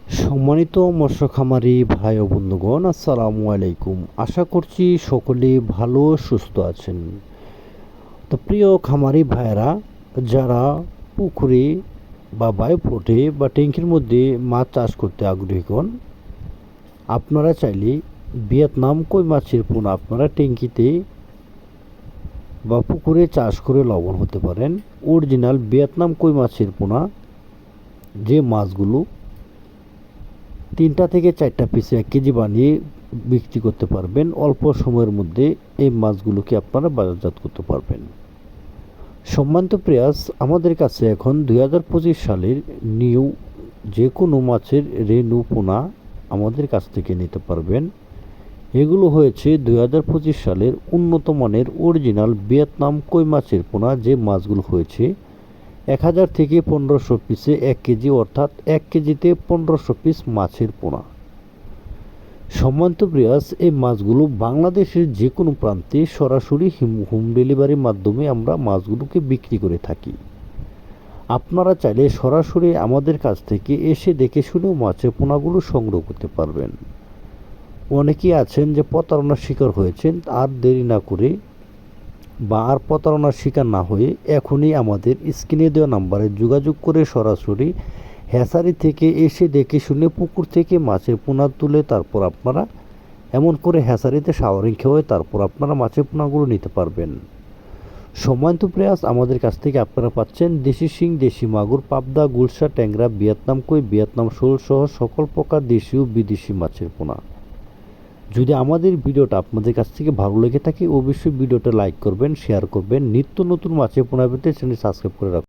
সম্মানিত মৎস্য খামারি ভাই ও বন্ধুগণ, আসসালামু আলাইকুম। আশা করছি সকলে ভালো সুস্থ আছেন। তো প্রিয় খামারি ভাইয়েরা, যারা পুকুরে বা বায়োফ্লোটে বা ট্যাঙ্কির মধ্যে মাছ চাষ করতে আগ্রহী হন, আপনারা চাইলে ভিয়েতনাম কই মাছের পোনা আপনারা ট্যাঙ্কিতে বা পুকুরে চাষ করে লাভবান হতে পারেন। অরিজিনাল ভিয়েতনাম কই মাছের পোনা, যে মাছগুলো 3টা থেকে 4টা পিসে 1 কেজি বানিয়ে বিক্রি করতে পারবেন। অল্প সময়ের মধ্যে এই মাছগুলোকে আপনারা বাজারজাত করতে পারবেন। সম্মানিত প্রেয়াস, আমাদের কাছে এখন 2025 সালের নিউ যে কোনো মাছের রেনু পোনা আমাদের কাছ থেকে নিতে পারবেন। এগুলো হয়েছে 2025 সালের উন্নত মানের অরিজিনাল ভিয়েতনাম কই মাছের পোনা, যে মাছগুলো হয়েছে 1000 থেকে 1500 পিসে 1 কেজি, অর্থাৎ 1 কেজিতে 1500 পিস মাছের পোনা। সম্মানিত প্রিয়াস, এই মাছগুলো বাংলাদেশের যে কোনো প্রান্তে সরাসরি হোম ডেলিভারির মাধ্যমে আমরা মাছগুলোকে বিক্রি করে থাকি। আপনারা চাইলে সরাসরি আমাদের কাছ থেকে এসে দেখে শুনেও মাছের পোনাগুলো সংগ্রহ করতে পারবেন। অনেকেই আছেন যে প্রতারণার শিকার হয়েছেন, আর দেরি না করে বা আর প্রতারণার শিকার না হয়ে এখনই আমাদের স্ক্রিনে দেওয়া নাম্বারে যোগাযোগ করে সরাসরি হ্যাচারি থেকে এসে দেখে শুনে পুকুর থেকে মাছের পোনা তুলে তারপর আপনারা এমন করে হ্যাচারিতে শাওয়ারিং খেয়ে তারপর আপনারা মাছের পোনাগুলো নিতে পারবেন। সম্মানিত প্রয়াস, আমাদের কাছ থেকে আপনারা পাচ্ছেন দেশি শিং, দেশি মাগুর, পাবদা, গুলশা, ট্যাংরা, ভিয়েতনাম কই, ভিয়েতনাম শোল সহ সকল প্রকার দেশি ও বিদেশি মাছের পোনা। যদি আমাদের ভিডিওটা আপনাদের কাছ থেকে ভালো লেগে থাকে, অবশ্যই ভিডিওটা লাইক করবেন, শেয়ার করবেন। নিত্য নতুন মাছের পোনা পেতে চ্যানেল সাবস্ক্রাইব করে রাখবেন।